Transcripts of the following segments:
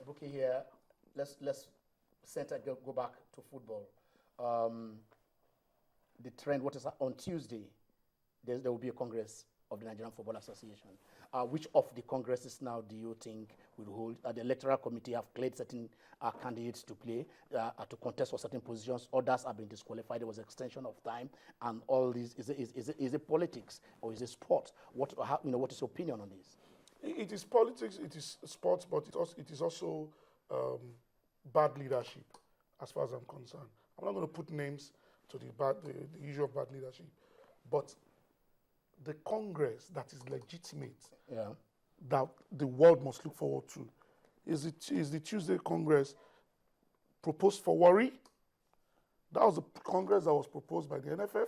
Bookie here. Let's go back to football. The trend. What is on Tuesday? There will be a congress of the Nigerian Football Association. Which of the congresses now do you think will hold? The electoral committee have cleared certain candidates to play, to contest for certain positions. Others have been disqualified. There was extension of time, and all this is it politics or is it sport? What is your opinion on this? It is politics. It is sports, but it is also bad leadership, as far as I'm concerned. I'm not going to put names to the issue of bad leadership, but the Congress that is legitimate, that the world must look forward to, is the Tuesday Congress proposed for Warri. That was the Congress that was proposed by the NFF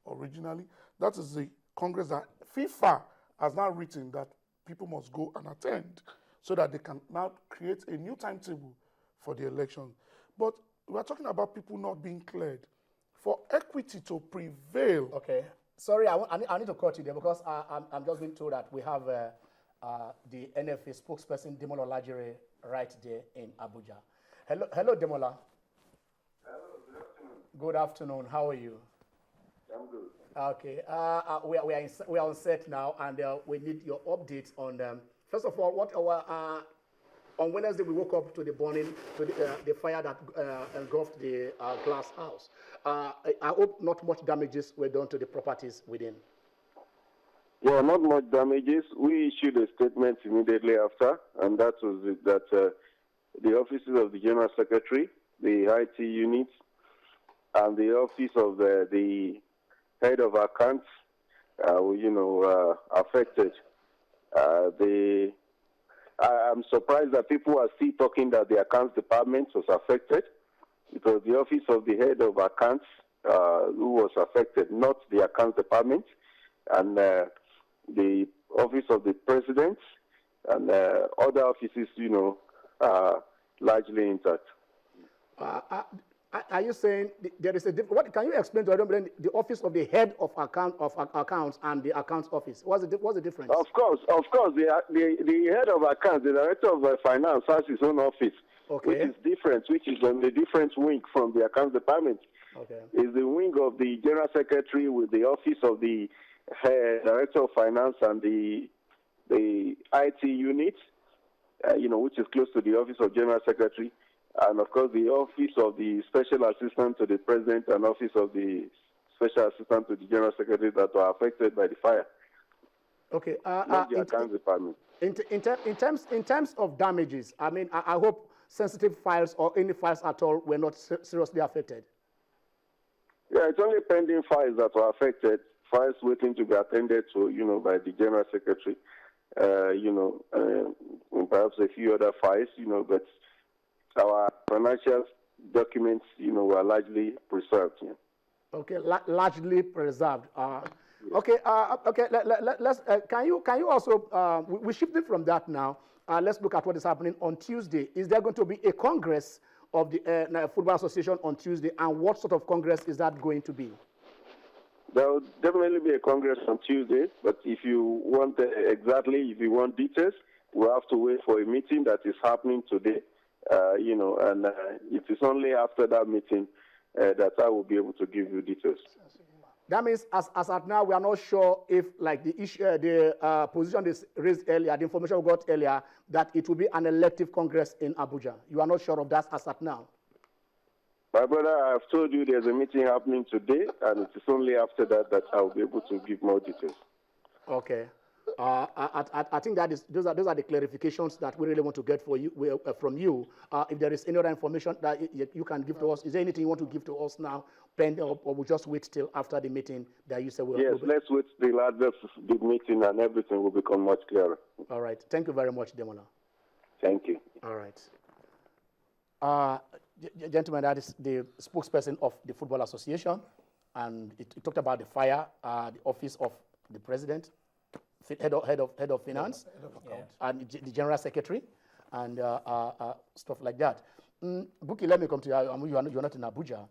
originally. That is the Congress that FIFA has now written that people must go and attend so that they can now create a new timetable for the election. But we are talking about people not being cleared. For equity to prevail. Okay. Sorry, I need to cut you there because I'm just being told that we have the NFA spokesperson, Demola Olajire, right there in Abuja. Hello, Demola. Hello, good afternoon. Good afternoon. How are you? I'm good. Okay. We are on set now, and we need your updates on first of all, what our on Wednesday we woke up to the burning, to the fire that engulfed the glass house. I hope not much damages were done to the properties within. Yeah, not much damages. We issued a statement immediately after, and that was that the offices of the General Secretary, the IT unit, and the office of the head of accounts, affected. I'm surprised that people are still talking that the accounts department was affected. It was the office of the head of accounts who was affected, not the accounts department, and the office of the president and other offices, largely intact. Are you saying there is a difference? What can you explain to everybody the office of the head of accounts and the accounts office? What's the difference? Of course. The head of accounts, the director of finance, has his own office, which is different, which is on the different wing from the accounts department. Okay. Is the wing of the general secretary with the office of the director of finance and the IT unit, which is close to the office of general secretary. And, of course, the office of the special assistant to the president and office of the special assistant to the general secretary that were affected by the fire. Okay. Not the accounts department. In terms of damages, I mean, I hope sensitive files or any files at all were not seriously affected. Yeah, it's only pending files that were affected, files waiting to be attended to, by the general secretary, perhaps a few other files, but our financial documents, were largely preserved. Yeah. Okay, largely preserved. Okay, okay. Let's. Can you also? We shifted from that now. Let's look at what is happening on Tuesday. Is there going to be a congress of the Football Association on Tuesday, and what sort of congress is that going to be? There will definitely be a congress on Tuesday, but if you want if you want details, we'll have to wait for a meeting that is happening today. And it is only after that meeting that I will be able to give you details. That means, as at now, we are not sure if, like the issue, the position is raised earlier, the information we got earlier, that it will be an elective congress in Abuja. You are not sure of that as at now. My brother, I have told you there's a meeting happening today, and it is only after that that I will be able to give more details. Okay. I think those are the clarifications that we really want to get from you. If there is any other information that you can give to us, is there anything you want to give to us now, or we'll just wait till after the meeting that you said? Yes, let's wait till after the meeting and everything will become much clearer. All right. Thank you very much, Demola. Thank you. All right. Gentlemen, that is the spokesperson of the Football Association, and it talked about the fire, the office of the president, head of finance, and the general secretary, and stuff like that. Buki, let me come to you. You're not in Abuja.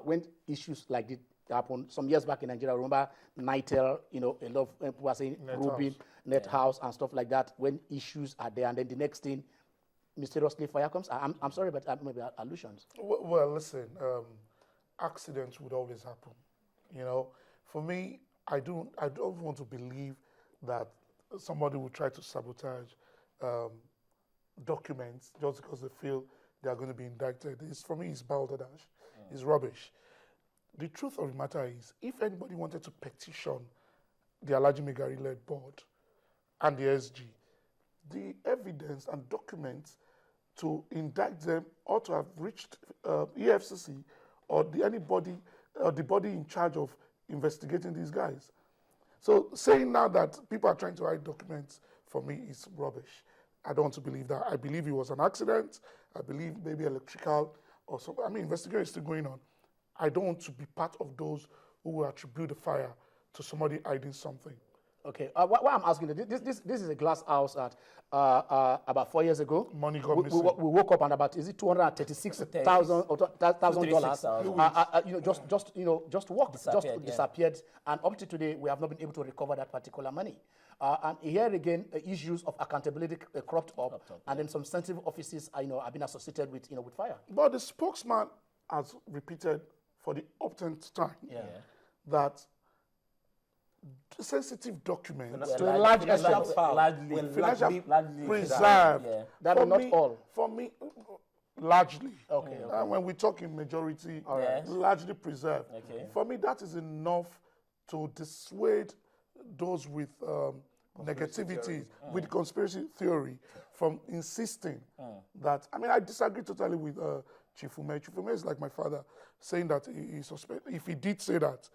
When issues like happened some years back in Nigeria. I remember Nitel, you know, a lot of people were saying Rubin, Net House, and stuff like that. When issues are there, and then the next thing, mysteriously fire comes. I'm sorry, but maybe allusions. Well, listen, accidents would always happen. You know, for me, I don't want to believe that somebody will try to sabotage documents just because they feel they are going to be indicted. For me, it's balderdash. It's rubbish. The truth of the matter is, if anybody wanted to petition the Olajire Megari-led board and the SG, the evidence and documents to indict them ought to have reached EFCC or the body in charge of investigating these guys. So saying now that people are trying to hide documents, for me, is rubbish. I don't want to believe that. I believe it was an accident. I believe maybe electrical or something. I mean, investigation is still going on. I don't want to be part of those who will attribute the fire to somebody hiding something. Okay, what I'm asking, this is a glass house that about 4 years ago. Money got missing. We woke up and about, is it $236,000 or $1,000? You know, just walked, disappeared, and up to today we have not been able to recover that particular money. And here again, issues of accountability cropped up, and then some sensitive offices, have been associated with, with fire. But the spokesman has repeated for the uptenth time that sensitive documents to a large extent largely preserved. That are not all. For me, largely. Okay. When we talk in majority, largely preserved. Okay. For me, that is enough to dissuade those with negativity, with conspiracy theory, from insisting that. I mean, I disagree totally with Chief Ume. Chief Ume is like my father, saying that he suspected. If he did say that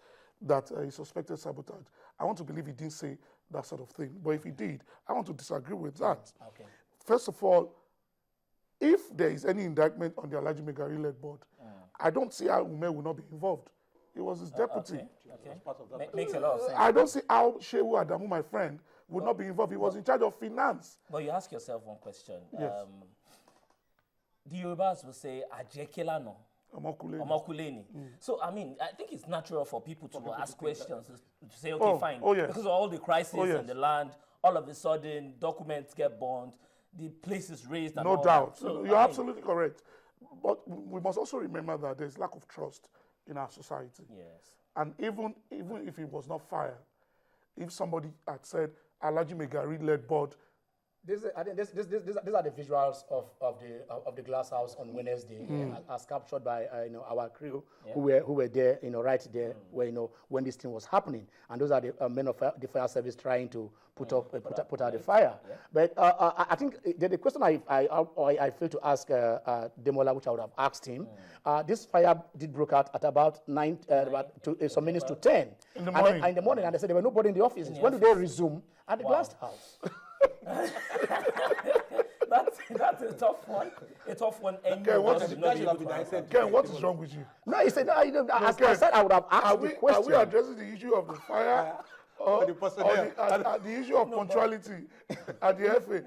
he suspected sabotage, I want to believe he didn't say that sort of thing. But if he did, I want to disagree with that. Okay. First of all, if there is any indictment on the Olajire Megari-led board, I don't see how Ume will not be involved. He was his deputy. Okay. Makes a lot of sense. I don't see how Shehu Adamu, my friend, would not be involved. He was in charge of finance. But you ask yourself one question. Yes. The Yorubas will say, Ajekelano. Omokuleni. So, I mean, I think it's natural for people to ask questions, to say, okay, fine. Yes. Because of all the crises in the land, all of a sudden, documents get burned, the place is raised. And No all doubt. That. So, You're absolutely correct. But we must also remember that there's lack of trust in our society. Yes. And even if it was not fire, if somebody had said, Olajire Megari-led board, I think these are the visuals of the glass house on Wednesday, as captured by our crew who were there, right there where when this thing was happening, and those are the men of the fire service trying to put out the fire. But I think the question I failed to ask Demola, which I would have asked him, this fire did broke out at about some minutes to 10 in the morning. And in the morning, and they said there were nobody in the offices. When did they resume? At the glass house. That's a tough one. A tough one. Ken, what is wrong with you? No, he said, I said I would have asked the question. Are we addressing the issue of the fire or the issue of punctuality at the FA?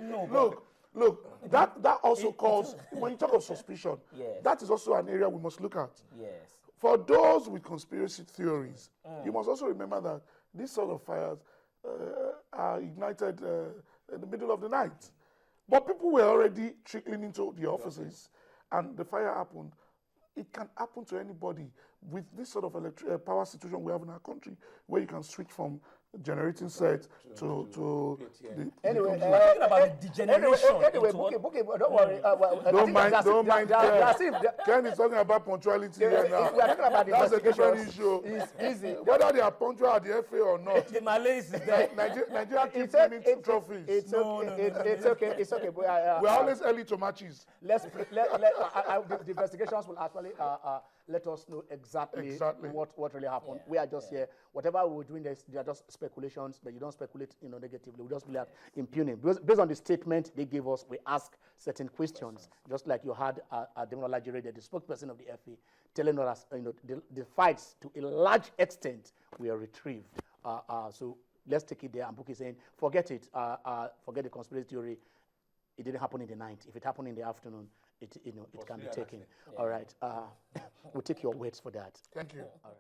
Look, that also calls, when you talk of suspicion, that is also an area we must look at. Yes. For those with conspiracy theories, you must also remember that these sort of fires are ignited in the middle of the night. But people were already trickling into the offices, and the fire happened. It can happen to anybody with this sort of power situation we have in our country, where you can switch from generating set to the anyway, talking about the degeneration. Anyway, Bookie, don't worry. Don't mind Ken is talking about punctuality here now. We are talking about the That's a different issue. It's easy. Whether they are punctual at the FA or not, The Malays is there. Nigeria keeps winning trophies. It's okay. It's okay. We are always early to matches. The investigations will actually let us know exactly. what really happened. We are just here. Whatever we're doing, they are just speculations, but you don't speculate, negatively. We just be like impugning. Based on the statement they gave us, we ask certain questions, just like you had Demola Olajire, the spokesperson of the FA, telling us, the fights to a large extent were retrieved. So let's take it there. And Buki saying, forget it. Forget the conspiracy theory. It didn't happen in the night. If it happened in the afternoon, it can be taken. All right. We'll take your words for that. Thank you. All right.